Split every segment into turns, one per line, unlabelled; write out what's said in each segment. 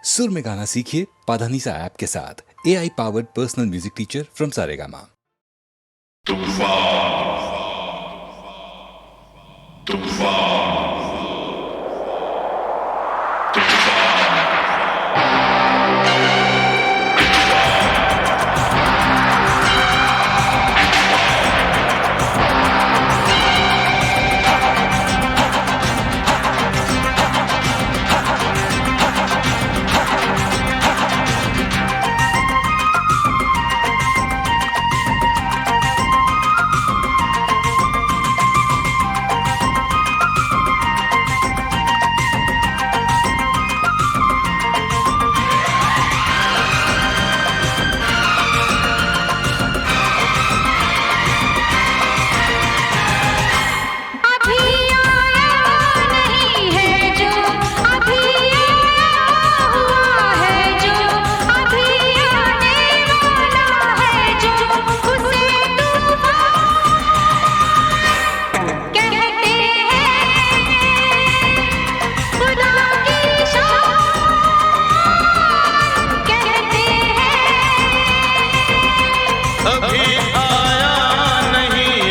सुर में गाना सीखिए पाधानीसा ऐप के साथ। AI powered personal music teacher from Saregama.
अभी नहीं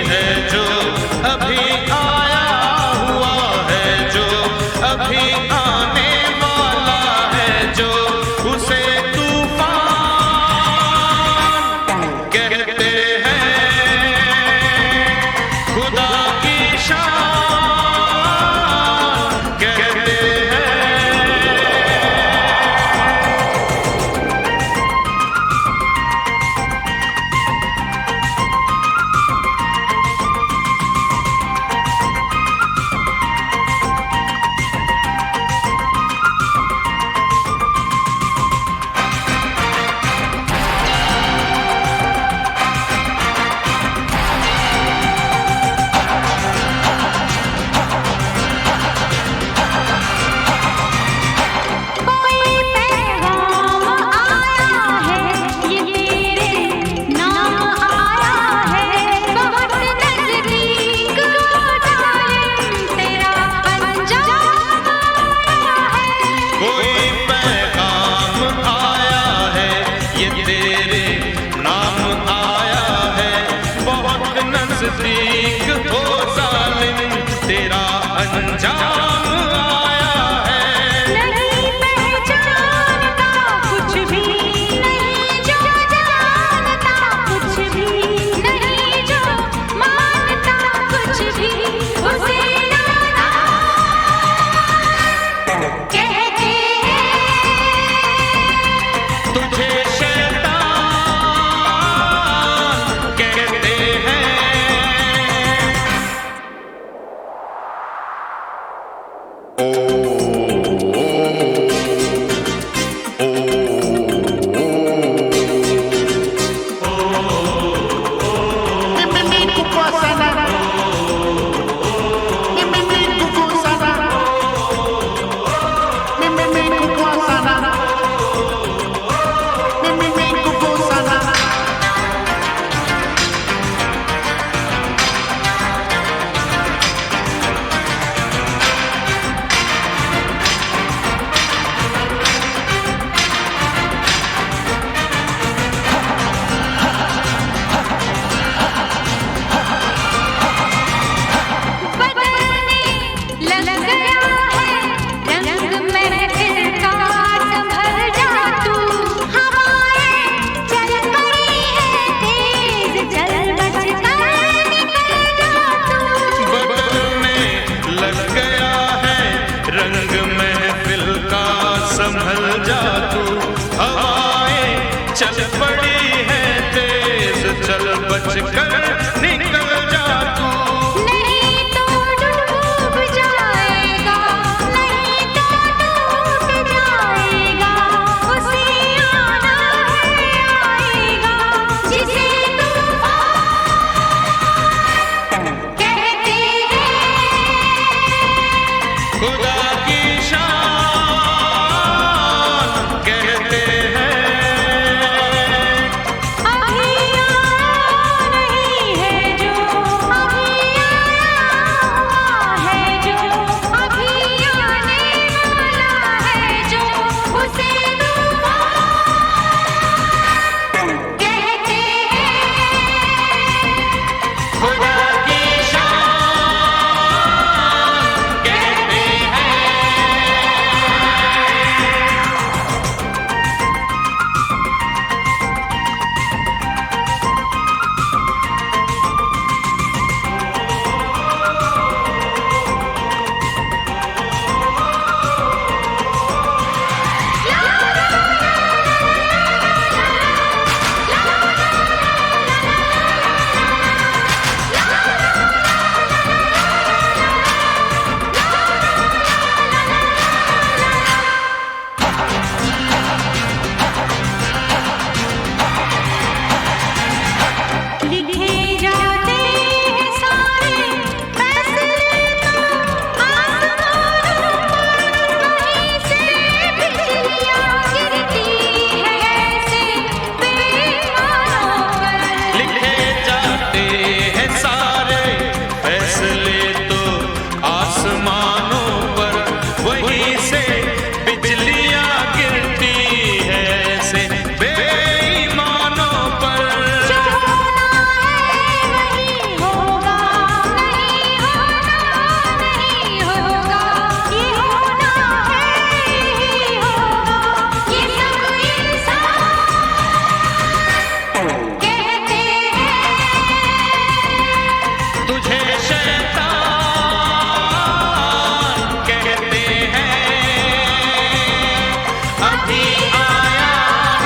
अभी आया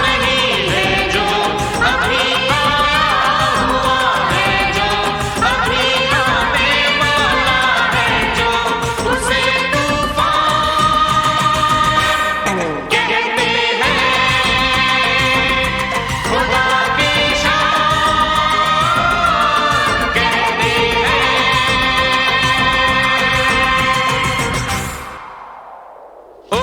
नहीं है जो, अभी आया हुआ है जो, अभी आने वाला है जो, उसे तूफान कहते हैं। खुदा की शान कहते हैं। Oh,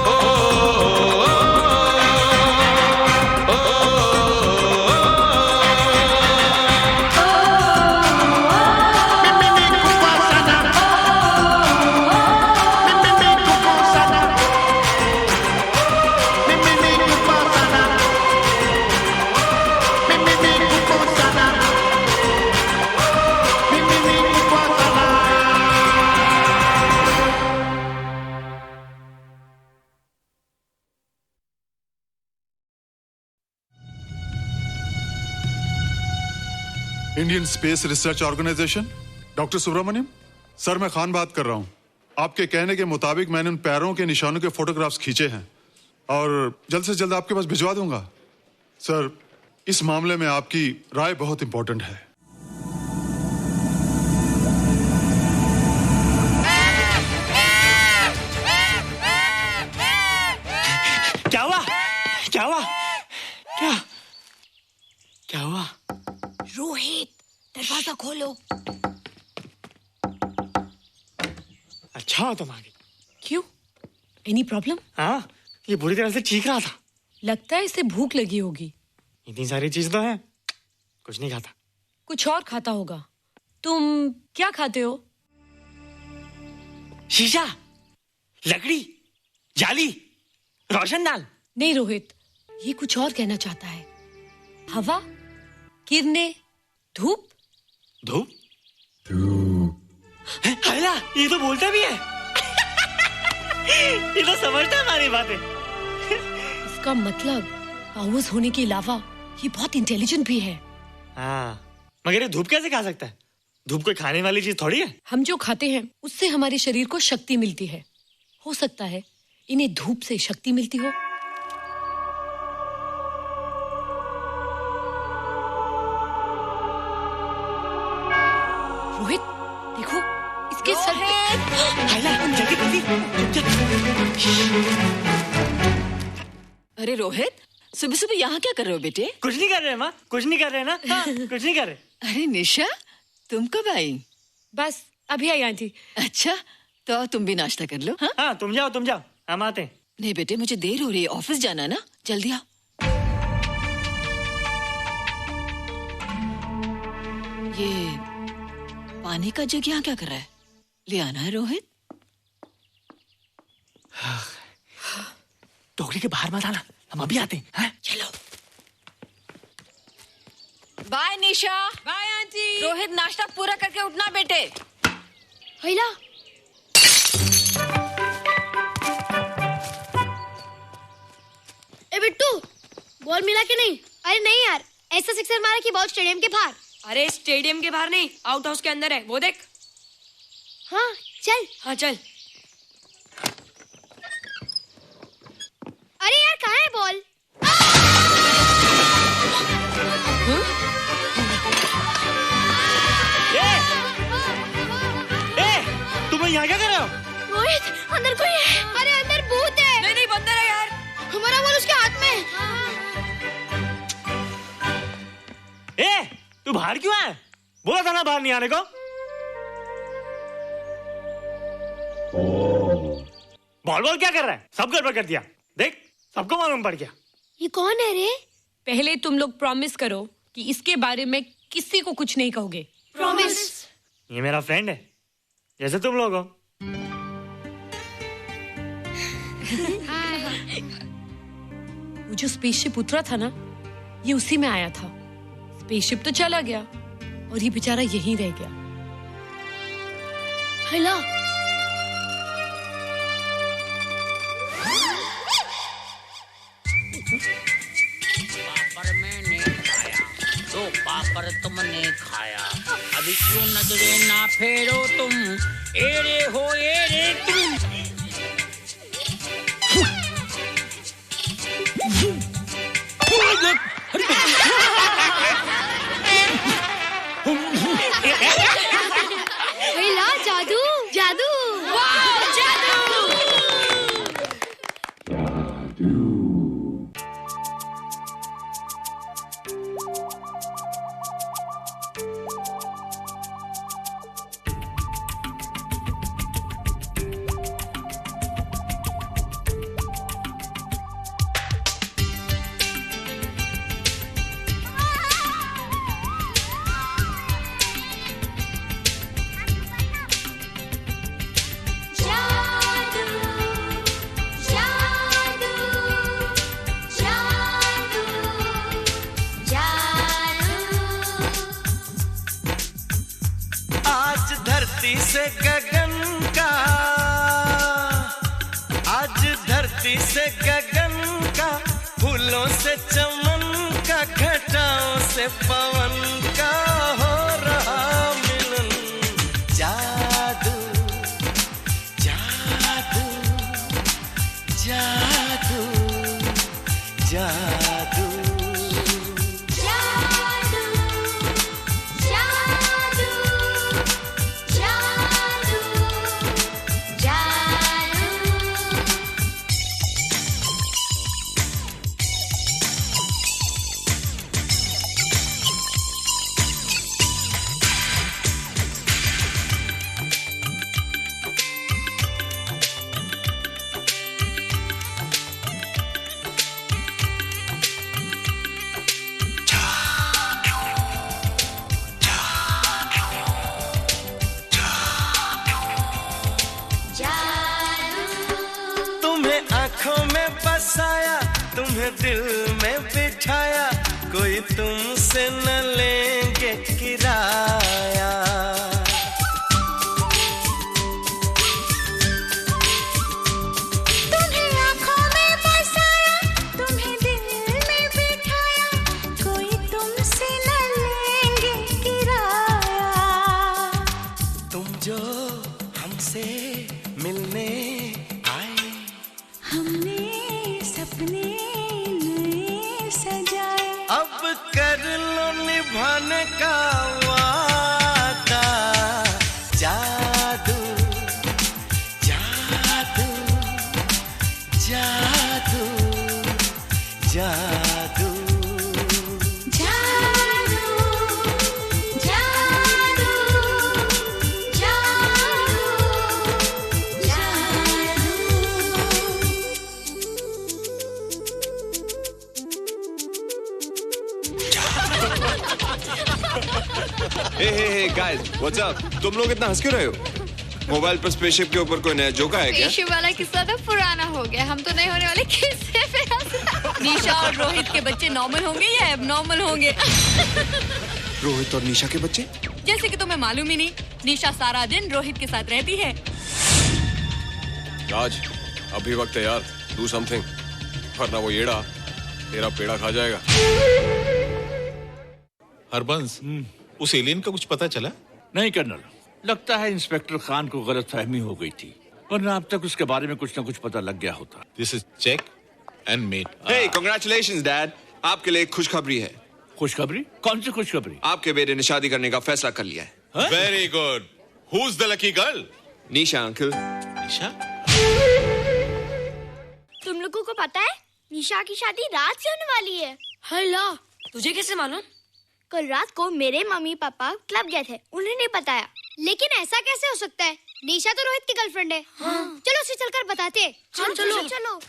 Indian space research organisation, doctor Subramaniam sir, मैं खान बात कर रहा हूं। आपके कहने के मुताबिक मैंने उन पैरों के निशानों के फोटोग्राफ्स खींचे हैं और जल्द से जल्द आपके पास भिजवा दूंगा। सर, इस मामले में आपकी राय बहुत इंपॉर्टेंट है।
क्या हुआ? क्या हुआ? क्या क्या हुआ?
रोहित, दरवाजा खोलो।
अच्छा हो तुम आ गई।
क्यों? Any problem?
हाँ, ये बुरी तरह से चीख रहा था।
लगता है इसे भूख लगी होगी।
इतनी सारी चीज तो है, कुछ नहीं खाता।
कुछ और खाता होगा। तुम क्या खाते हो?
शीशा, लकड़ी, जाली, रोशनदान।
नहीं रोहित, ये कुछ और कहना चाहता है। हवा, किरणें, धूप।
धूप? हैला, ये तो बोलता भी है। ये तो समझता है हमारी बातें।
इसका मतलब पावर्स होने के अलावा ये बहुत इंटेलिजेंट भी है।
हाँ, मगर ये धूप कैसे खा सकता है? धूप कोई खाने वाली चीज थोड़ी है।
हम जो खाते हैं उससे हमारे शरीर को शक्ति मिलती है। हो सकता है इन्हें धूप से शक्ति मिलती हो। रोहित, देखो इसके सर पे।
हैला, जल्दी जल्दी।
अरे रोहित, सुबह सुबह यहाँ क्या कर रहे हो बेटे?
कुछ नहीं कर रहे माँ, कुछ नहीं कर रहे ना। हाँ, कुछ नहीं कर रहे।
अरे निशा, तुम कब आई?
बस अभी आई आंटी।
अच्छा, तो तुम भी नाश्ता कर लो। हाँ,
हाँ, तुम जाओ, हम आते हैं।
नहीं बेटे, मुझे देर हो रही है, ऑफिस जाना ना, जल्दी आओ। ये पानी का जग यहाँ क्या कर रहा है? ले आना है रोहित।
टोकरी के बाहर मत आना, हम अभी आते हैं। हाँ?
चलो। Bye Nisha.
Bye aunty.
Rohit, नाश्ता पूरा करके उठना बेटे।
हैला,
ए बिट्टू, बॉल मिला कि नहीं? अरे नहीं यार, ऐसा सिक्सर मारा कि बॉल स्टेडियम के बाहर।
अरे स्टेडियम के बाहर नहीं, आउट हाउस के अंदर है, वो देख।
हाँ चल।
हाँ चल।
अरे यार, कहाँ है बॉल?
तुम यहाँ क्या कर रहे हो?
रोहित, अंदर कोई है। अरे अंदर भूत है।
नहीं नहीं, बंदर है यार।
हमारा बॉल उसके हाथ में।
तू बाहर क्यों है? बोला था ना बाहर नहीं आने को। बॉल क्या कर रहा है? सब गड़बड़ कर दिया। देख, सबको मालूम पड़ गया।
ये कौन है रे?
पहले तुम लोग प्रॉमिस करो कि इसके बारे में किसी को कुछ नहीं कहोगे।
प्रॉमिस।
ये मेरा फ्रेंड है, जैसे तुम लोग हो।
वो जो स्पेसशिप उतरा था ना, ये उसी में आया था। स्पेसशिप तो चला गया और ये बेचारा यहीं रह गया।
हैला,
पापड़ मैंने खाया, दो पापड़ तुमने खाया, अभी क्यों नजरे ना फेरो तुम, एरे हो एरे तुम।
धरती से गगन का, फूलों से चमन का, घटाओं से पवन का हो रहा मिलन। जादू जादू जादू जादू बसाया, तुम्हें दिल में बिठाया, कोई तुमसे न लेंगे किराया।
तुम्हें आँखों में बसाया, तुम्हें दिल में बिठाया, कोई तुमसे न लेंगे किराया।
तुम जो हमसे मिलने आए, हमने सपने नए सजाए, अब कर लो निभाने का वादा। जादू जादू जादू जादू
Hey guys, what's up? तुम लोग इतना हंस क्यों रहे हो? मोबाइल पर स्पेसशिप के ऊपर कोई नया जोक आया क्या?
स्पेसशिप वाला किस्सा तो पुराना हो गया, हम तो नहीं होने वाले किस्से पे हंस। निशा और रोहित के बच्चे नॉर्मल होंगे या एबनॉर्मल होंगे?
रोहित और निशा के बच्चे?
जैसे कि तुम्हें मालूम ही नहीं, निशा सारा दिन रोहित के साथ रहती है।
राज, अभी वक्त है यार, do something, वरना वो येड़ा तेरा पेड़ा खा जाएगा।
हरबंस, उस एलियन का कुछ पता चला?
नहीं कर्नल, लगता है इंस्पेक्टर खान को गलतफहमी हो गई थी, वरना अब तक उसके बारे में कुछ न कुछ पता लग गया होता।
This is check and mate.
Hey, congratulations dad, आपके लिए एक खुशखबरी है।
खुशखबरी? कौन सी खुशखबरी?
आपके बेटे ने शादी करने का फैसला कर लिया है।
Very good. Who's the lucky girl?
Nisha uncle.
Nisha?
तुम लोगों को पता है निशा की शादी रात से होने वाली है।
हल्ला, तुझे कैसे मालूम?
कल रात को मेरे मम्मी पापा क्लब गए थे, उन्हें नहीं बताया। लेकिन ऐसा कैसे हो सकता है? निशा तो रोहित की गर्लफ्रेंड है। हाँ। चलो उसे चलकर बताते हैं।
चलो चलो
चलो।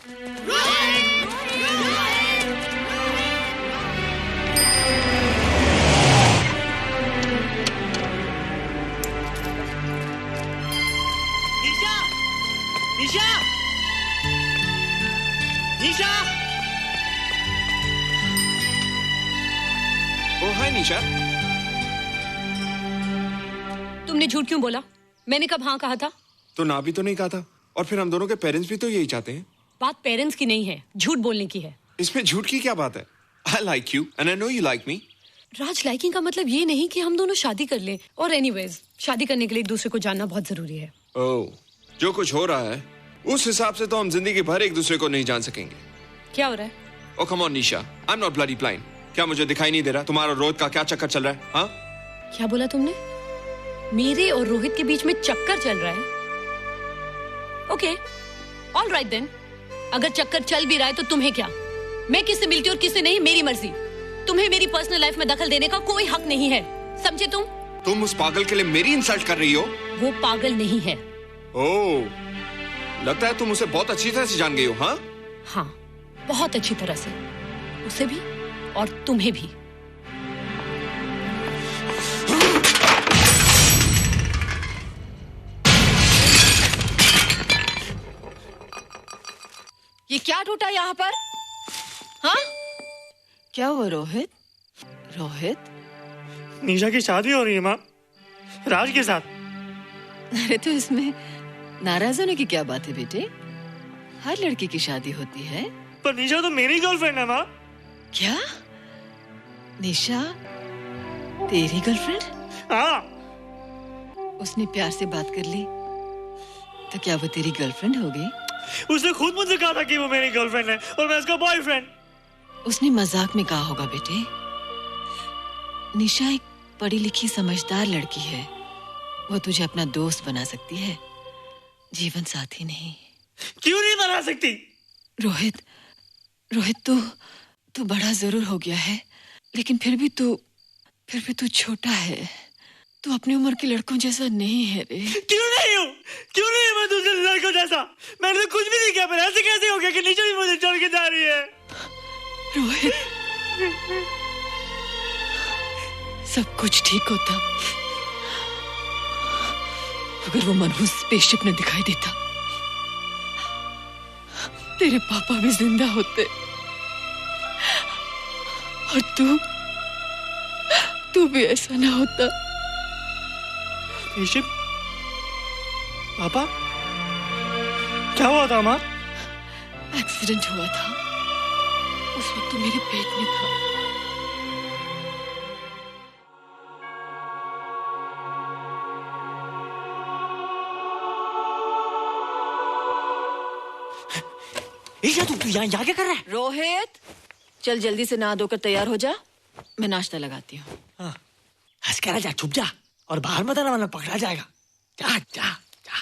निशा, निशा, निशा।
ओ हाय निशा।
तुमने झूठ क्यों बोला? मैंने कब हाँ कहा था?
तो ना भी तो नहीं कहा था, और फिर हम दोनों के पेरेंट्स भी तो यही चाहते हैं।
बात पेरेंट्स की नहीं है, झूठ बोलने की है।
इसमें झूठ की क्या बात है? I like you and I know you like me.
Raj, liking का मतलब ये नहीं कि हम दोनों शादी कर लें। और एनीवेज, शादी करने के लिए एक दूसरे को जानना बहुत जरूरी है।
ओह, जो कुछ हो रहा है उस हिसाब से तो हम जिंदगी भर एक दूसरे को नहीं जान सकेंगे।
क्या हो रहा है?
Oh come on Nisha, I'm not bloody blind. क्या मुझे दिखाई नहीं दे रहा तुम्हारा रोहित का क्या चक्कर चल रहा है? हाँ?
क्या बोला तुमने? मेरे और रोहित के बीच में चक्कर चल रहा है? Okay, all right then. अगर चक्कर चल भी रहा है तो तुम्हें क्या? मैं किससे मिलती हूँ और किससे नहीं, मेरी मर्जी। तुम्हें मेरी पर्सनल लाइफ में दखल देने का कोई हक नहीं है, समझे तुम?
तुम उस पागल के लिए मेरी इंसल्ट कर रही हो?
वो पागल नहीं है।
ओह, लगता है तुम उसे बहुत अच्छी तरह से जान गई हो। हाँ?
हाँ, बहुत अच्छी तरह से, उसे भी और तुम्हें भी।
ये क्या टूटा यहाँ पर? हाँ? क्या हुआ रोहित? रोहित?
निशा की शादी हो रही है माँ, राज के साथ।
अरे तो इसमें नाराज होने की क्या बात है बेटे? हर लड़की की शादी होती है।
पर निशा तो मेरी गर्लफ्रेंड है माँ।
क्या? निशा तेरी गर्लफ्रेंड?
हाँ।
उसने प्यार से बात कर ली तो क्या वो तेरी गर्लफ्रेंड हो गई?
उसने खुद मुझसे कहा था कि वो मेरी गर्लफ्रेंड है और मैं उसका बॉयफ्रेंड।
उसने मजाक में कहा होगा बेटे। निशा एक पढ़ी लिखी समझदार लड़की है। वो तुझे अपना दोस्त बना सकती है, जीवन साथी नहीं।
क्यों नहीं बना सकती?
रोहित, तू बड़ा जरूर हो गया है, लेकिन फिर भी तू छोटा है। तू अपनी उम्र के लड़कों जैसा नहीं है रे।
क्यों नहीं हूँ? क्यों नहीं मैं दूसरे लड़कों जैसा? मैंने तो कुछ भी नहीं किया, पर ऐसे कैसे हो गया कि निशा भी मुझे छोड़ के जा रही है?
रोहित, सब कुछ ठीक होता अगर वो मनहूस स्पेसशिप न दिखाई देता। तेरे पापा भी जिंदा होते और तू भी ऐसा ना होता।
स्पेसशिप? पापा? क्या हुआ था माँ?
एक्सीडेंट हुआ था, उस वक्त तो मेरे पेट में था।
तू यहाँ क्या कर रहा है?
रोहित, चल जल्दी से नहा धोकर तैयार हो जा, मैं नाश्ता लगाती हूँ।
हंस कर जा, छुप जा और बाहर मत आना वरना पकड़ा जाएगा। जा जा जा।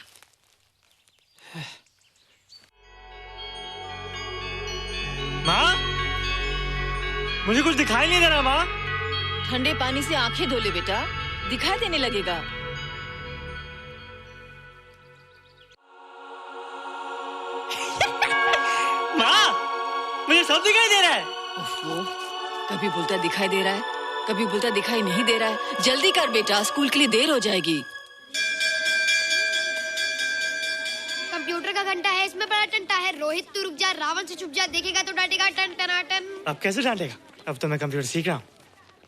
माँ, मुझे कुछ दिखाई नहीं दे रहा माँ।
ठंडे पानी से आंखें धो ले बेटा, दिखाई देने लगेगा।
मुझे सब दिखाई दे रहा है।
कभी बोलता दिखाई दे रहा है, कभी बोलता दिखाई नहीं दे रहा है। जल्दी कर बेटा, स्कूल के लिए देर हो जाएगी।
कंप्यूटर का घंटा है, इसमें बड़ा टंटा है। रोहित तू रुक जा, रावण से छुप जा, देखेगा तो डांटेगा टन टनाटन।
अब कैसे डांटेगा? अब तो मैं कंप्यूटर सीख रहा हूँ।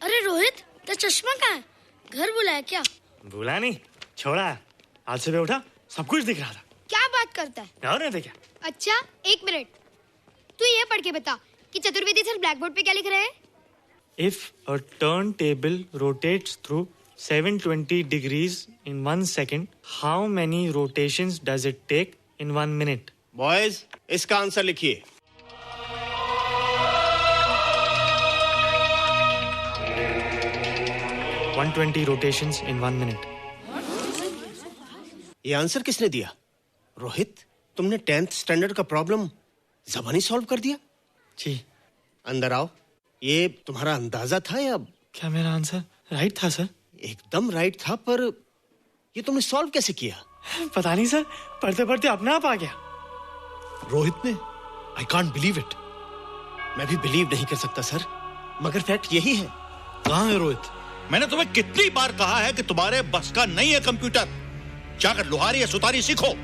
अरे रोहित, तेरा चश्मा कहाँ है? घर बुलाया क्या?
भूला नहीं, छोड़ा है। आज सुबह उठा, सब कुछ दिख रहा था।
क्या बात करता है?
और नहीं तो क्या?
अच्छा, एक मिनट, तू ये पढ़ के बता कि चतुर्वेदी सर ब्लैक बोर्ड पे क्या लिख रहे हैं?
If a turntable rotates through 720 degrees in 1 second, how many rotations does it take in 1 minute?
Boys, इसका आंसर लिखिए।
— 120 rotations in 1 minute.
ये आंसर किसने दिया? रोहित, तुमने 10th स्टैंडर्ड का प्रॉब्लम ज़बानी सॉल्व कर दिया?
जी।
अंदर आओ। ये तुम्हारा अंदाजा था या?
क्या मेरा आंसर राइट था सर?
एकदम राइट था, पर ये तुमने सॉल्व कैसे किया?
पता नहीं सर, पढ़ते पढ़ते अपने आप आ गया।
रोहित ने? I can't believe it. मैं भी बिलीव नहीं कर सकता सर, मगर फैक्ट यही है।
कहाँ है रोहित? मैंने तुम्हें कितनी बार कहा है कि तुम्हारे बस का नहीं है कंप्यूटर। जाकर लोहारी या सुतारी सीखो।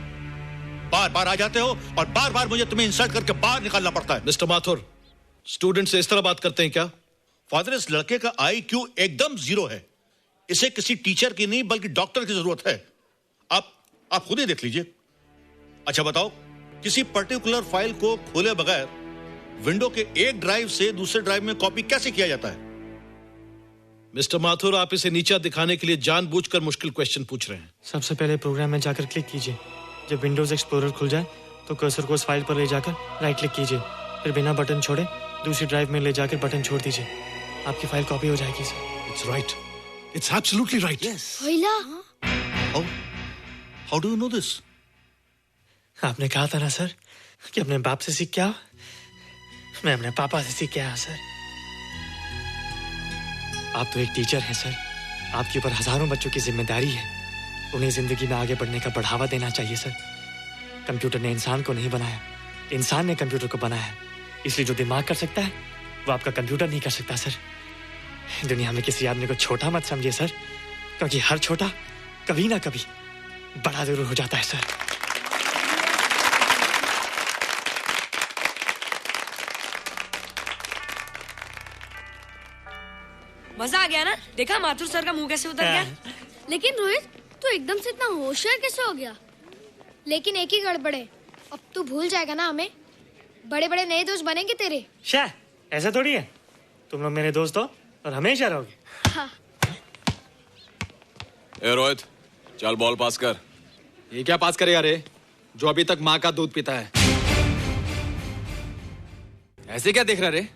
बार बार आ जाते हो और बार बार मुझे तुम्हें इंसल्ट करके बाहर निकालना पड़ता है।
मिस्टर माथुर, स्टूडेंट से इस तरह बात करते हैं क्या?
फादर, इस लड़के का IQ एकदम 0 है। इसे किसी टीचर की नहीं बल्कि डॉक्टर की जरूरत है। आप खुद ही देख लीजिए। अच्छा बताओ, किसी पर्टिकुलर फाइल को खोले बगैर विंडो के एक ड्राइव से दूसरे ड्राइव में कॉपी कैसे किया जाता है?
मिस्टर माथुर, आप इसे नीचा दिखाने के लिए जानबूझकर मुश्किल क्वेश्चन पूछ रहे हैं।
सबसे पहले प्रोग्राम में जाकर क्लिक कीजिए। जब विंडोज एक्सप्लोरर खुल जाए तो कर्सर को उस फाइल पर ले जाकर राइट क्लिक कीजिए, फिर बिना बटन छोड़े दूसरी ड्राइव में ले जाकर बटन छोड़ दीजिए। आपकी फाइल कॉपी हो जाएगी sir.
It's right, it's absolutely right. How do you know this?
आपने कहा था ना सर कि अपने बाप से सीख के आओ। मैं अपने पापा से सीख के आया सर। आप तो एक टीचर हैं सर, आपके ऊपर हजारों बच्चों की जिम्मेदारी है। उन्हें जिंदगी में आगे बढ़ने का बढ़ावा देना चाहिए सर। कंप्यूटर ने इंसान को नहीं बनाया, इंसान ने कंप्यूटर को बनाया। इसलिए जो दिमाग कर सकता है वो आपका कंप्यूटर नहीं कर सकता सर। दुनिया में किसी आदमी को छोटा मत समझिए सर, क्योंकि हर छोटा कभी ना कभी बड़ा जरूर हो जाता है सर।
मजा आ गया ना? देखा माथुर सर का मुंह कैसे उतर गया?
लेकिन रोहित, तू एकदम से इतना होशियार कैसे हो गया? लेकिन एक ही गड़बड़ है, अब तू भूल जाएगा ना हमें? बड़े बड़े नए दोस्त बनेंगे तेरे।
शाह, ऐसा थोड़ी है। तुम लोग मेरे दोस्त हो और हमेशा रहोगे।
हाँ।
ए रोहित, चल बॉल पास कर।
ये क्या पास करेगा रे, जो अभी तक माँ का दूध पीता है? ऐसे क्या देख रहा रे?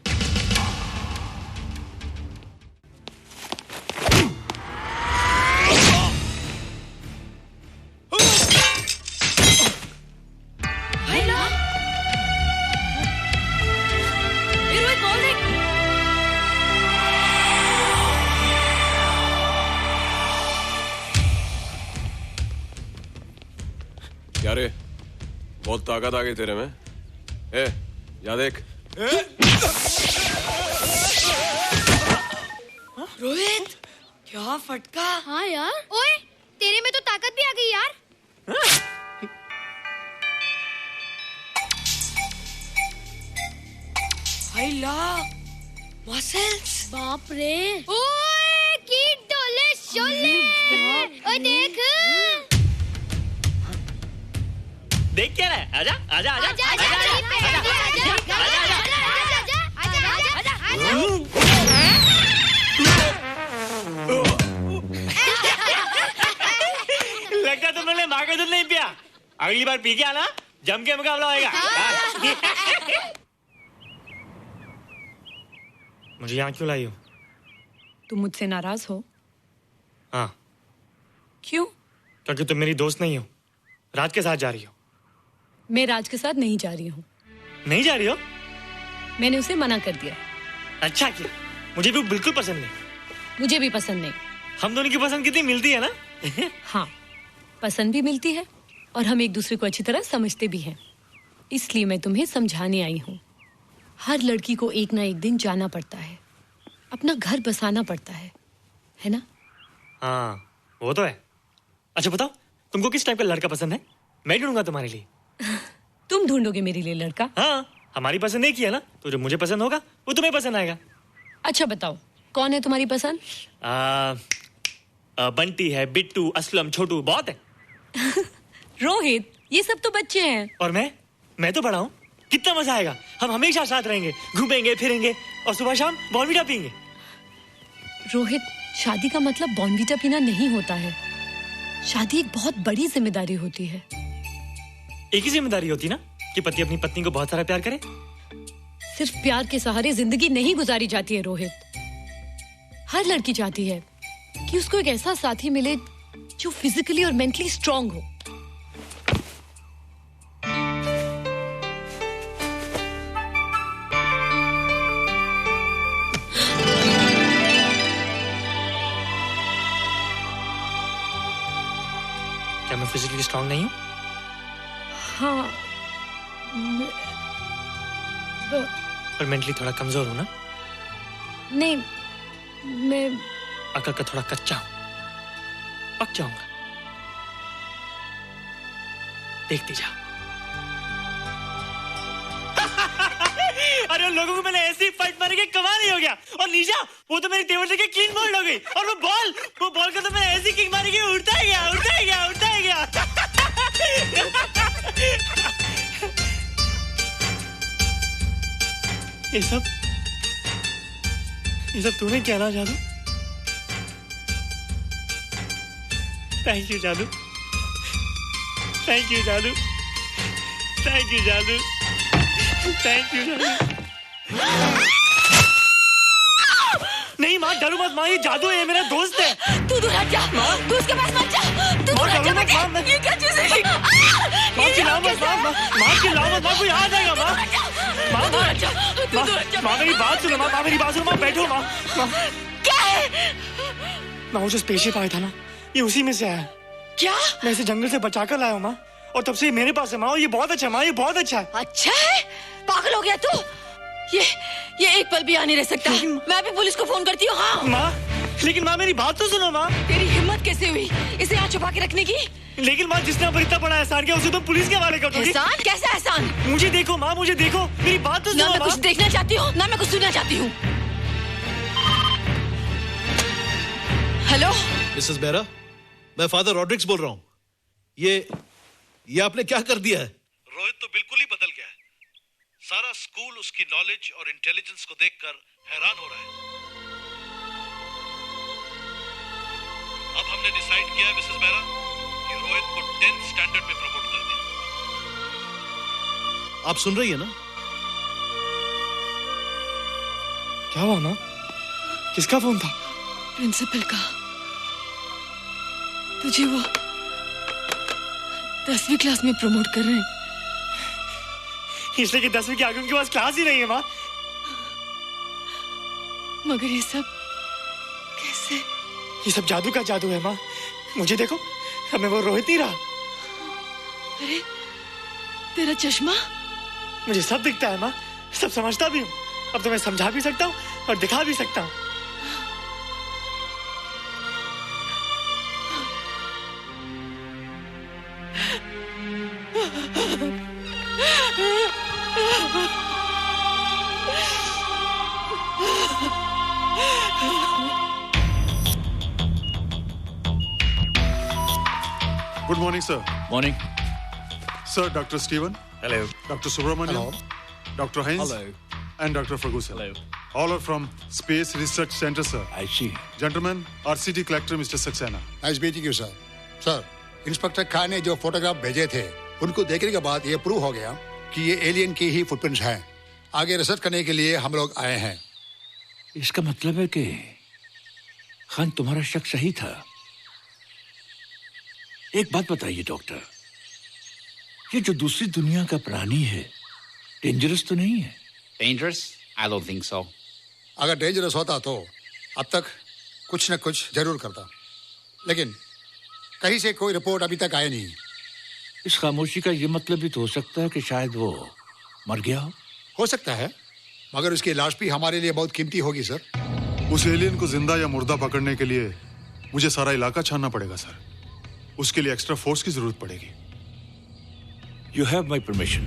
क्या रे, बहुत ताकत आ गई तेरे में। ए, जा देख।
रोहित, क्या फटका।
हाँ यार। ओए, तेरे में तो ताकत भी आ गई यार।
हाइला, मसल्स।
बाप रे। ओए, की डोले शोले। ओए देख।
देख क्या रहा है? आजा आजा आजा
आजा आजा
लगता तुमने माँ का दूध नहीं पिया। अगली बार पी के आना, जम के मुकाबला होएगा। मुझे यहाँ क्यों लाई हो?
तुम मुझसे नाराज हो?
हाँ।
क्यों?
क्योंकि तुम मेरी दोस्त नहीं हो, राज के साथ जा रही हो।
मैं राज के साथ नहीं जा रही हूँ।
नहीं जा रही हो?
मैंने उसे मना कर दिया।
अच्छा किया, मुझे भी बिल्कुल पसंद नहीं।
मुझे भी पसंद नहीं।
हम दोनों की पसंद कितनी मिलती है ना?
हाँ, पसंद भी मिलती है और हम एक दूसरे को अच्छी तरह समझते भी हैं। इसलिए मैं तुम्हें समझाने आई हूँ। हर लड़की को एक ना एक दिन जाना पड़ता है, अपना घर बसाना पड़ता है ना?
हाँ, वो तो है। अच्छा बताओ, तुमको किस टाइप का लड़का पसंद है? मैं ढूंढूंगा तुम्हारे लिए।
तुम ढूंढोगे मेरे लिए लड़का?
हाँ, हमारी पसंद एक ही है ना, तो जो मुझे पसंद होगा वो तुम्हें पसंद आएगा।
अच्छा बताओ, कौन है तुम्हारी पसंद?
बंटी है, बिट्टू, असलम, छोटू, बहुत है।
रोहित, ये सब तो बच्चे हैं।
और मैं तो बड़ा हूँ। कितना मजा आएगा, हम हमेशा साथ रहेंगे, घूमेंगे फिरेंगे और सुबह शाम बॉर्नवीटा पीएंगे।
रोहित, शादी का मतलब बॉर्नवीटा पीना नहीं होता है। शादी एक बहुत बड़ी जिम्मेदारी होती है।
एक ही जिम्मेदारी होती ना कि पति अपनी पत्नी को बहुत सारा प्यार करे।
सिर्फ प्यार के सहारे जिंदगी नहीं गुजारी जाती है रोहित। हर लड़की चाहती है कि उसको एक ऐसा साथी मिले जो फिजिकली और मेंटली स्ट्रांग हो।
क्या मैं फिजिकली स्ट्रांग नहीं हूँ?
हाँ,
पर मेंटली थोड़ा कमजोर हूँ ना?
नहीं, मैं
अकल का थोड़ा कच्चा हूँ। पक जाऊंगा, देखती जा। अरे उन लोगों को मैंने ऐसी फाइट मारी कि कमाल ही हो गया। और निशा, वो तो मेरी टेबल से क्लीन बोल्ड हो गई। और वो बॉल को तो मैंने ऐसी किक मारी कि उड़ता ही गया, उड़ता ही गया, उड़ता ही गया। ये सब तूने क्या ना जादू? थैंक यू जादू, थैंक यू जादू, थैंक यू जादू, थैंक यू जादू। नहीं माँ, डरो मत माँ, ये जादू है, ये मेरा दोस्त है।
तू दूर हट जा, तू उसके पास मत जा, तू दूर हट जा बेटे। ये क्या चीज़ है?
माँ चिल्लाओ मत, माँ चिल्लाओ मत, माँ कोई आ जाएगा। माँ मेरी बात सुनो, माँ मेरी बात सुनो, माँ बैठो। माँ
क्या है?
माँ वो जो स्पेसशिप आया था ना, ये उसी में से आया।
क्या?
मैं इसे जंगल से बचा कर लाया हूँ माँ, और तब से ये मेरे पास है माँ। और ये बहुत अच्छा है माँ, ये बहुत अच्छा है।
अच्छा है? पागल हो गया तू? ये एक पल भी यहाँ नहीं रह सकता। मैं अभी पुलिस को फोन करती हूँ। हाँ
माँ, लेकिन माँ मेरी बात तो सुनो माँ।
तेरी हिम्मत कैसे हुई इसे यहाँ छुपा के रखने की?
लेकिन माँ, जिसने पर इतना बड़ा एहसान किया उसे तो पुलिस के हवाले कर दोगी।
एहसान? कैसा एहसान?
मुझे देखो माँ, मुझे देखो, मेरी बात तो सुनो।
ना मैं कुछ देखना चाहती हूँ, ना मैं कुछ सुनना चाहती हूँ। हेलो
मिसेस बेरा, मैं फादर रॉड्रिक्स बोल रहा हूँ। ये आपने क्या कर दिया है? रोहित तो बिल्कुल ही बदल गया है। सारा स्कूल उसकी नॉलेज और इंटेलिजेंस को देखकर हैरान हो रहा है। अब हमने डिसाइड किया है मिसेस मेहरा कि रोहित को 10th स्टैंडर्ड में प्रमोट कर दें। आप सुन रही है ना?
क्या हुआ माँ? किसका फोन था?
प्रिंसिपल का। तुझे वो 10वीं क्लास में प्रमोट कर रहे हैं।
इसलिए कि 10वीं के आगे उनके पास क्लास ही नहीं है माँ।
मगर ये सब कैसे?
ये सब जादू का जादू है माँ। मुझे देखो, अब मैं वो रोहित नहीं रहा।
अरे तेरा चश्मा?
मुझे सब दिखता है माँ, सब समझता भी हूँ। अब तो मैं समझा भी सकता हूँ और दिखा भी सकता हूँ।
Good morning, sir.
Morning.
Sir, Dr. Steven.
Hello.
Dr. Subramaniam.
Hello.
Dr. Heinz.
Hello.
And Dr. Ferguson.
Hello.
All are from Space Research Center, sir.
I see.
Gentlemen, RCT collector Mr. Saxena.
Nice meeting you sir. Sir, inspector Khan ने जो photograph भेजे थे उनको देखने के बाद ये prove हो गया कि ये एलियन की ही फुटप्रिंट्स हैं। आगे रिसर्च करने के लिए हम लोग आए हैं।
इसका मतलब है कि खान तुम्हारा शक सही था। एक बात बताइए डॉक्टर, ये जो दूसरी दुनिया का प्राणी है डेंजरस तो नहीं है?
Dangerous? I don't think so.
अगर डेंजरस होता तो अब तक कुछ न कुछ जरूर करता, लेकिन कहीं से कोई रिपोर्ट अभी तक आई नहीं।
इस खामोशी का ये मतलब भी तो हो सकता है कि शायद वो मर गया
हो सकता है, मगर उसकी लाश भी हमारे लिए बहुत कीमती होगी सर।
उस एलियन को जिंदा या मुर्दा पकड़ने के लिए मुझे सारा इलाका छानना पड़ेगा सर। उसके लिए एक्स्ट्रा फोर्स की जरूरत पड़ेगी।
You have my permission.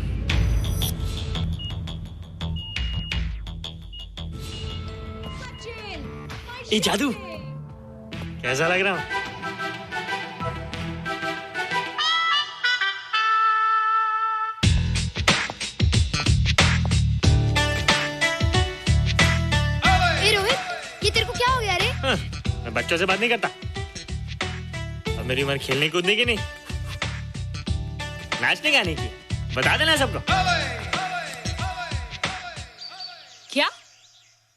ये जादू कैसा लग रहा हूँ?
ए रोहित, ये तेरे को क्या हो गया रे?
मैं बच्चों से बात नहीं करता। अब मेरी उम्र खेलने कूदने की नहीं, नाचने गाने की। बता देना सबको।
क्या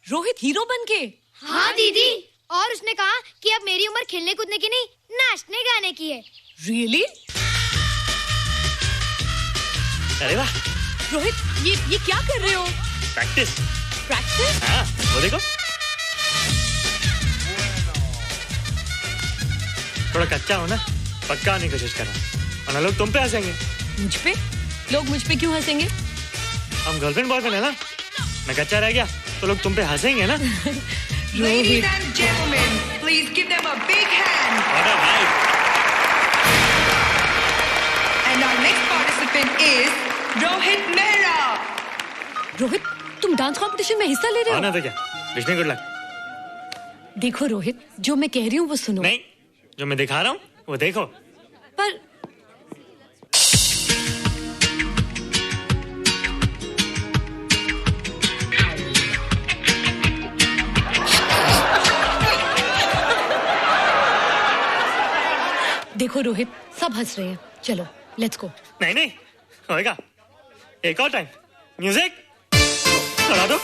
रोहित हीरो बन के?
हाँ दीदी, और उसने कहा कि अब मेरी उम्र खेलने कूदने की नहीं, नाचने गाने की है।
Really?
अरे वाह
रोहित, ये क्या कर रहे हो?
प्रैक्टिस।
प्रैक्टिस?
हाँ, वो देखो। थोड़ा कच्चा हो ना, पक्का होने की कोशिश कर रहा हूँ, वरना लोग तुम पे हंसेंगे।
मुझ पे? लोग मुझ पे क्यों हंसेंगे?
हम गर्लफ्रेंड बॉयफ्रेंड है ना, मैं कच्चा रह गया तो लोग तुम पे हंसेंगे ना।
Ladies and gentlemen, please give them a big hand.
What a vibe.
And our next participant is Rohit Mehra.
Rohit, तुम डांस कंपटीशन में हिस्सा ले रहे हो?
ना तो क्या, विश मी गुड लक।
देखो रोहित, जो मैं कह रही हूँ वो सुनो।
नहीं, जो मैं दिखा रहा हूँ वो देखो।
पर देखो रोहित, सब हंस रहे हैं। चलो लेट्स गो।
नहीं नहीं होएगा, एक और टाइम। म्यूजिक चला दो।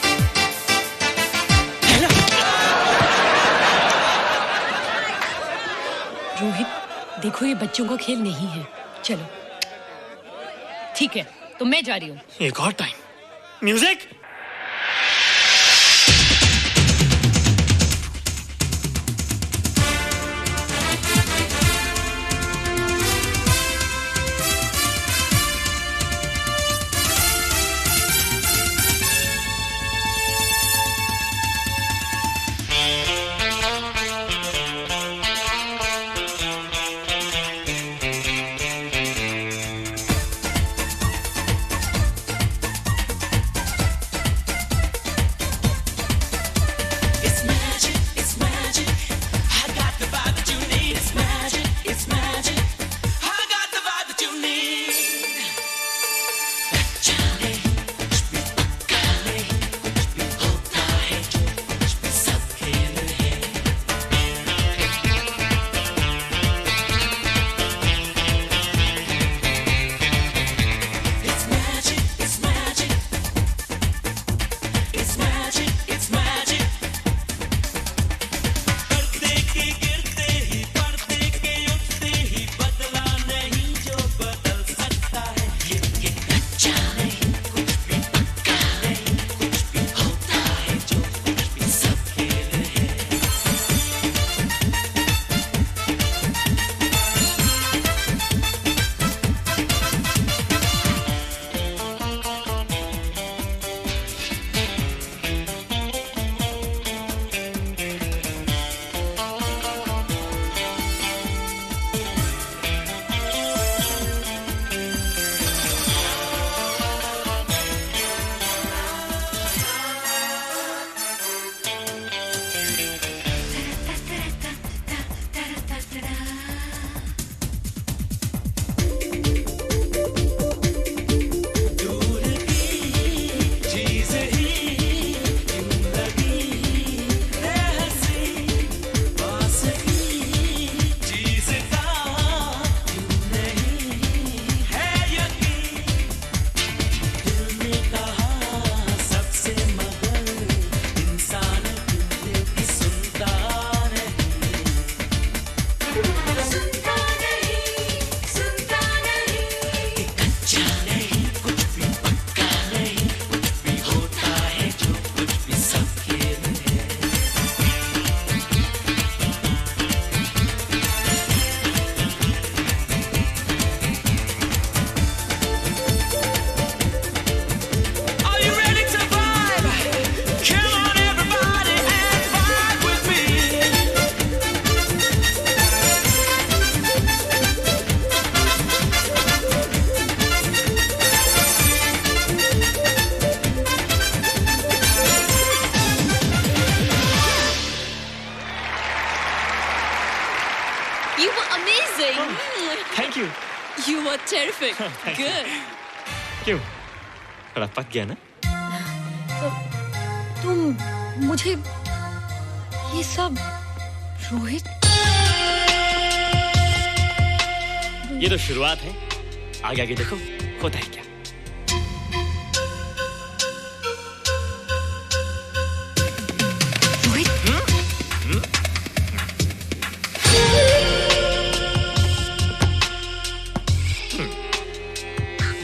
रोहित देखो, ये बच्चों का खेल नहीं है। चलो ठीक है, तो मैं जा रही हूँ।
एक और time. Music.
darling.
Thank you.
You were terrific. Good.
क्यों? थोड़ा पक गया ना?
तुम मुझे ये सब रोहित,
ये तो शुरुआत है, आगे आगे देखो होता है क्या।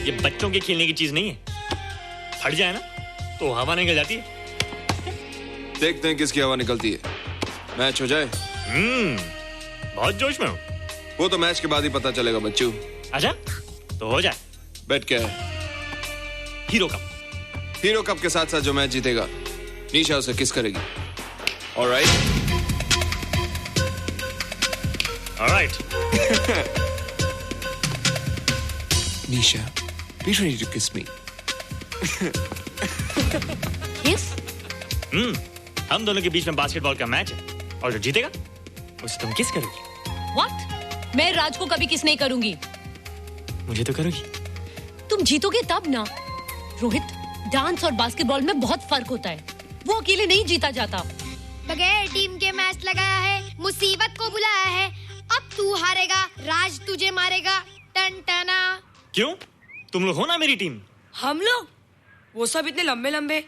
ये बच्चों के खेलने की चीज नहीं है, फट जाए ना तो हवा निकल जाती है।
देखते हैं किसकी हवा निकलती है। मैच हो जाए।
बहुत जोश में हूँ।
वो तो मैच के बाद ही पता चलेगा बच्चू।
अच्छा तो हो जाए।
बेट क्या है?
Hero cup.
हीरो कप के साथ साथ जो मैच जीतेगा निशा उसे किस करेगी। Alright. Nisha, be ready to kiss me.
Kiss?
हम दोनों के बीच में बास्केटबॉल का मैच है और जो जीतेगा उसे तुम किस करोगी।
What? मैं राज को कभी किस नहीं करूंगी।
मुझे तो करोगी।
तुम जीतोगे तब ना। रोहित, डांस और बास्केटबॉल में बहुत फर्क होता है, वो अकेले नहीं जीता जाता।
बगैर टीम के मैच लगाया है, मुसीबत को बुलाया है। अब तू हारेगा, राज तुझे मारेगा। टन टना।
क्यों? तुम लोग हो ना मेरी टीम।
हम लोग? वो सब इतने लंबे लंबे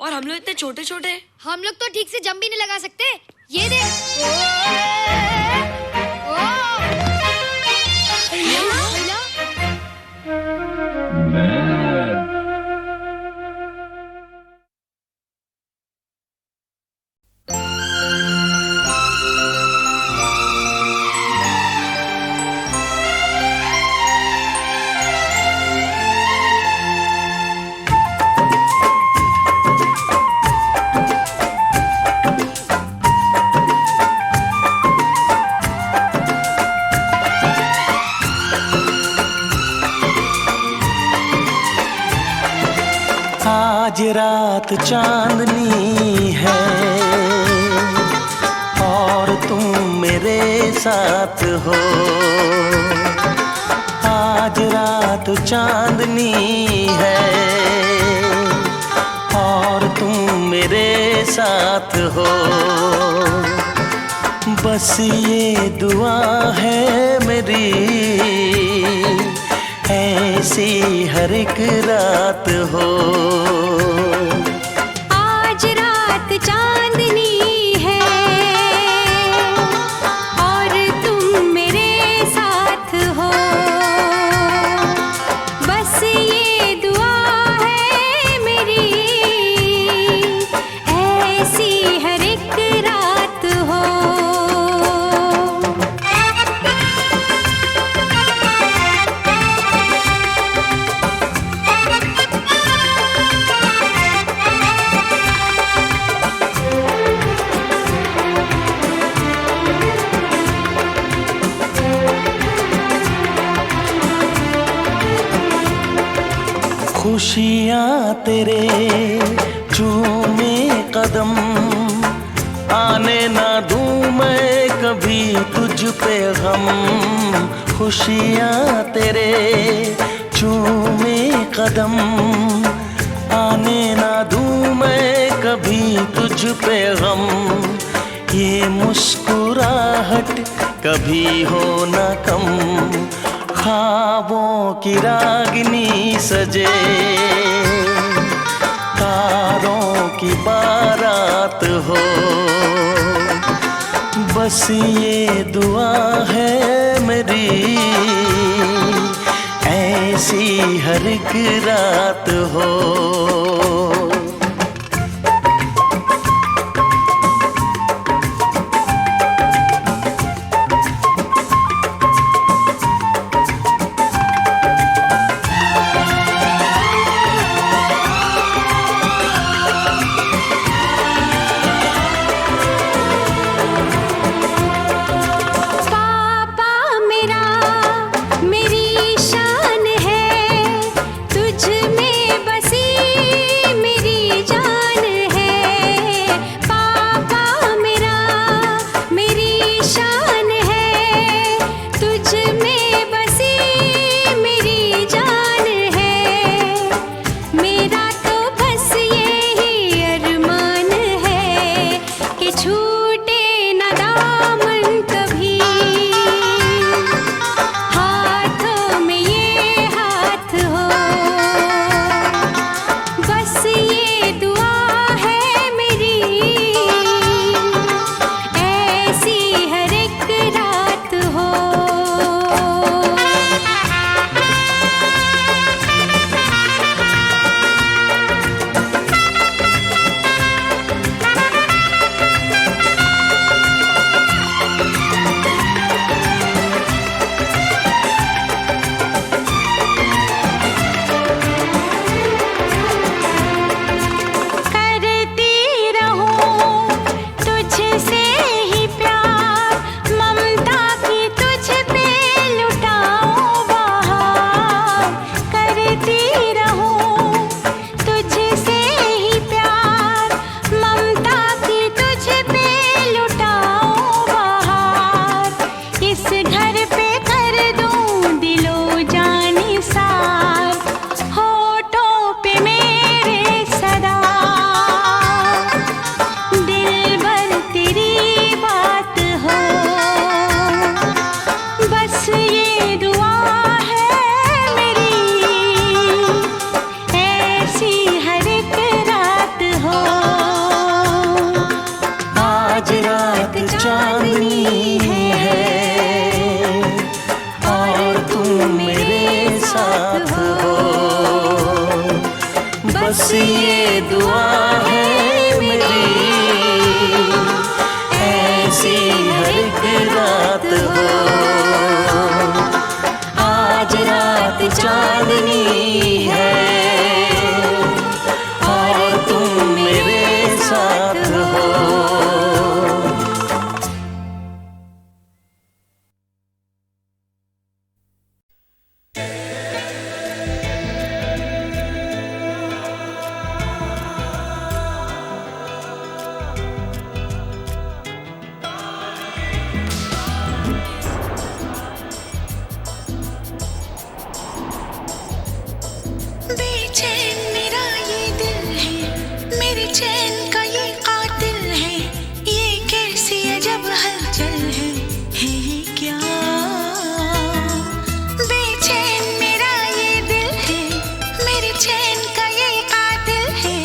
और हम लोग इतने छोटे छोटे।
हम लोग तो ठीक से जंप भी नहीं लगा सकते। ये देख।
आज रात चांदनी है और तुम मेरे साथ हो। आज रात चांदनी है और तुम मेरे साथ हो। बस ये दुआ है मेरी, ऐसी हर एक रात हो।
आज रात चांदनी है और तुम मेरे साथ हो। बस ये दुआ है मेरी, ऐसी हर एक रात हो।
खुशियाँ तेरे चूमे कदम, आने ना दूँ मैं कभी तुझ पे गम। खुशियाँ तेरे चूमे कदम, आने ना दूँ मैं कभी तुझ पे गम। ये मुस्कुराहट कभी हो ना कम, ख्वाबों की रागिनी सजे, तारों की बारात हो। बस ये दुआ है मेरी, ऐसी हर एक रात हो।
मेरी शान है, तुझ में बसी
रात हो। आज रात चांदनी है और तुम मेरे साथ हो।
बेचैन मेरा ये दिल है, मेरे चैन का ये कातिल है, ये कैसी अजब हलचल है ये क्या। बेचैन मेरा ये दिल है, मेरे चैन का ये कातिल है,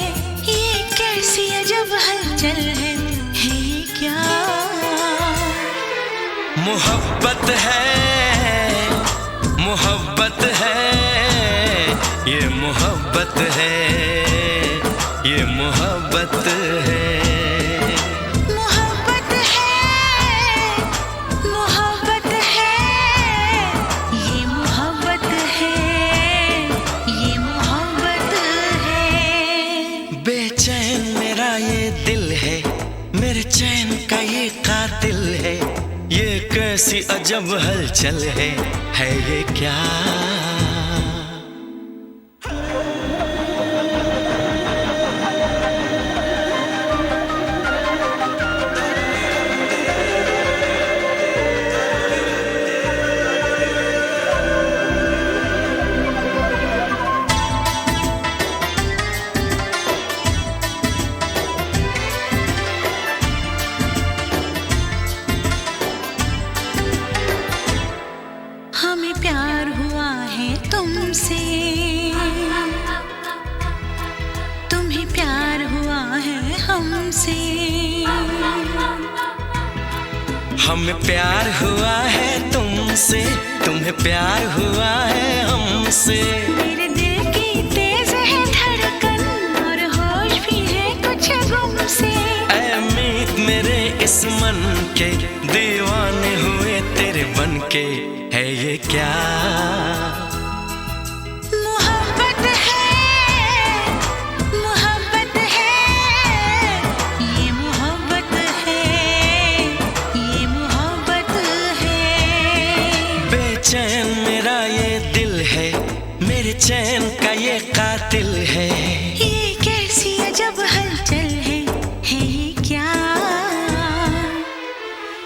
ये कैसी अजब हलचल है ये क्या।
मोहब्बत है, मोहब्बत है, ये मोहब्बत है, ये मोहब्बत है।
मोहब्बत है, मोहब्बत है, ये मोहब्बत है, ये मोहब्बत है।
बेचैन मेरा ये दिल है, मेरे चैन का ये कातिल है, ये कैसी अजब हलचल है ये क्या।
हमें प्यार हुआ है तुमसे, तुम्हें प्यार हुआ है हमसे।
हमें प्यार हुआ है तुमसे, तुम्हें प्यार हुआ है हमसे।
मेरे दिल की तेज है धड़कन और होश भी है कुछ गुम से।
ऐ मीत मेरे इस मन के दीवाने हुए तेरे बन के है ये क्या।
मोहब्बत है, मोहब्बत है, ये मोहब्बत है, ये मोहब्बत है।
बेचैन मेरा ये दिल है, मेरे चैन का ये कातिल है,
ये कैसी अजब हलचल है ये क्या।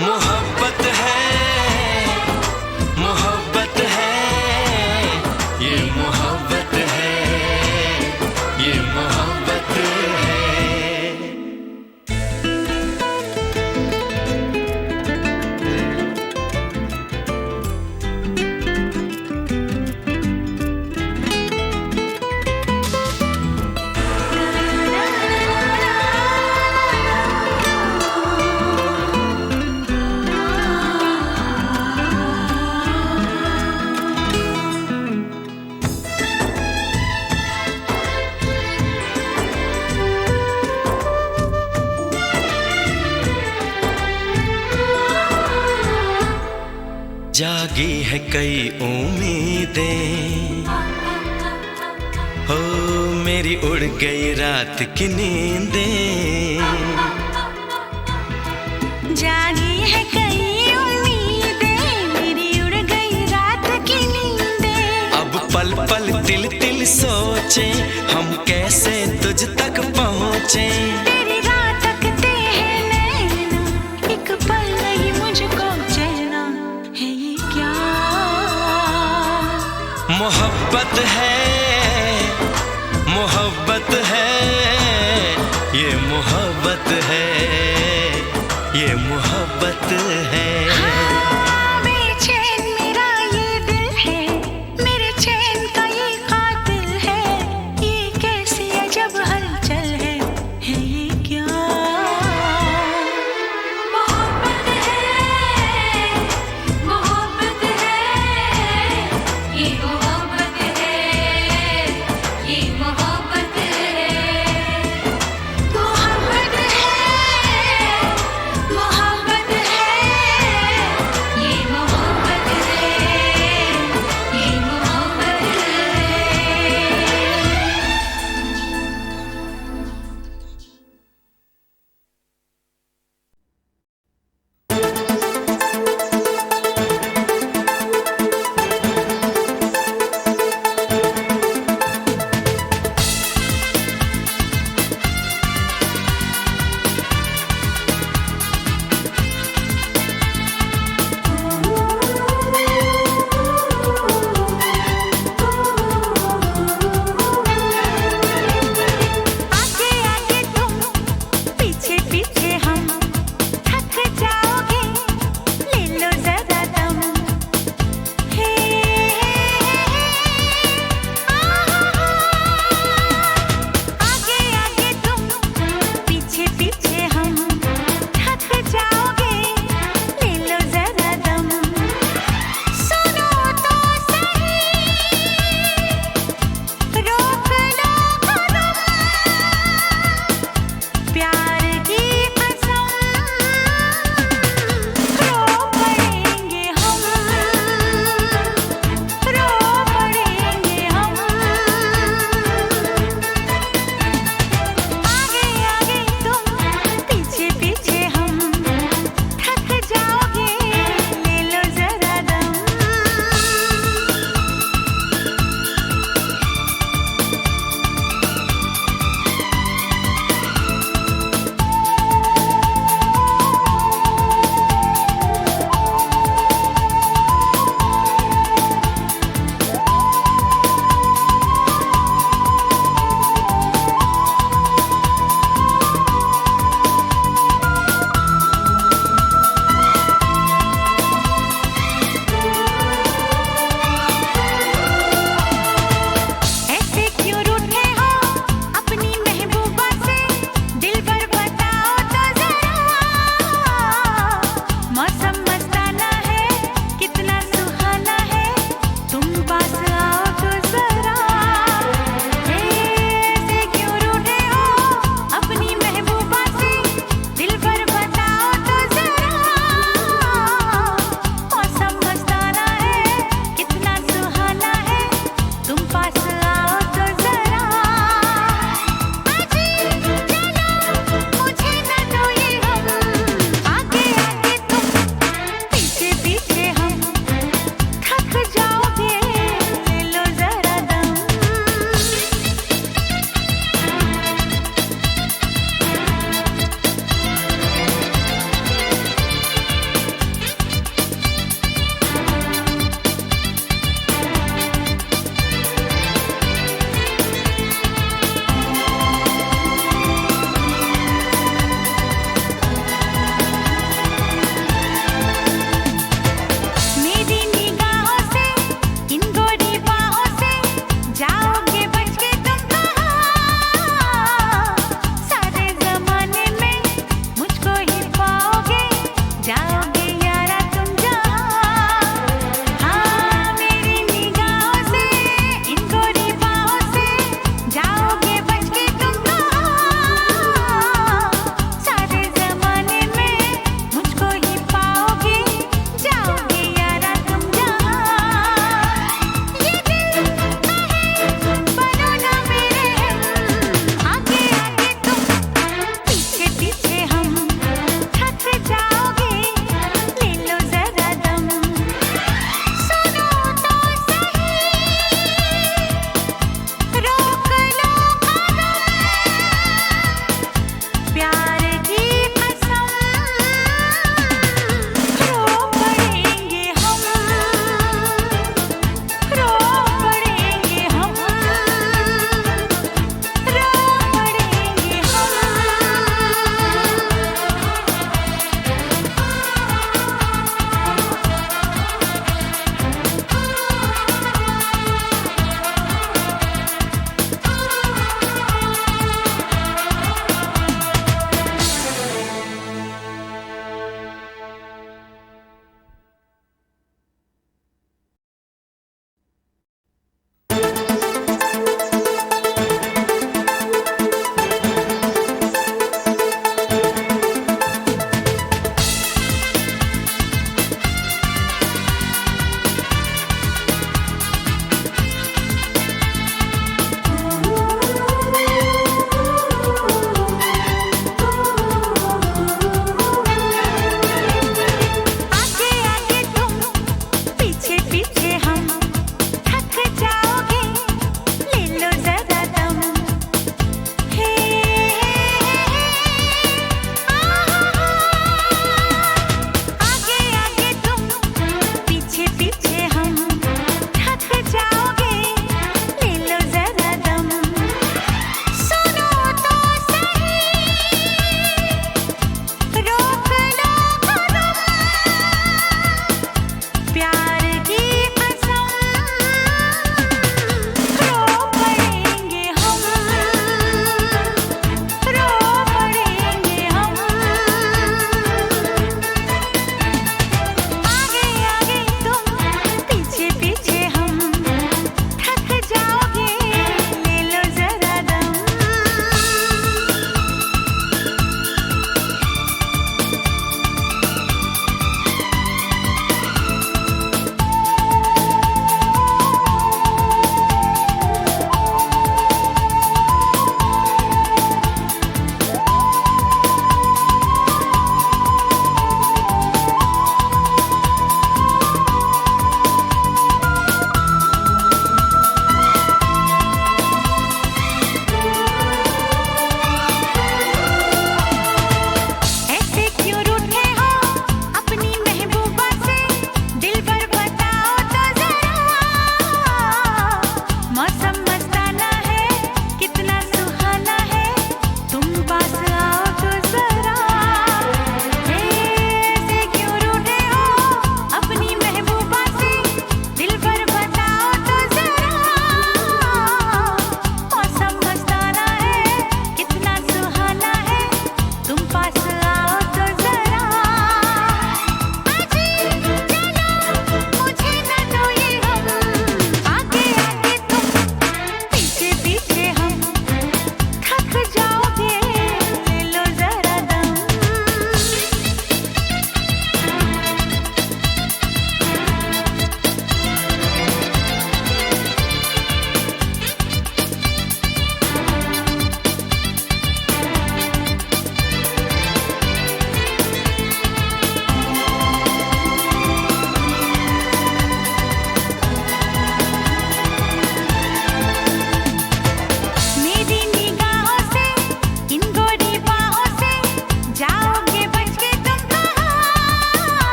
मोहब्बत है, मोहब्बत है, ये मोहब्बत है, ये मोहब्बत है। जागी है कई उम्मीदें, हो मेरी उड़ गई रात की नींदें।
जागी है कई उम्मीदें, मेरी उड़ गई रात की नींदें।
अब पल पल तिल तिल सोचे हम कैसे तुझ तक पहुँचे।
तेरी राह तकते हैं नैना, एक पल नहीं मुझको चैना है ये क्या।
मोहब्बत है, मोहब्बत है, ये मोहब्बत है, ये मोहब्बत है।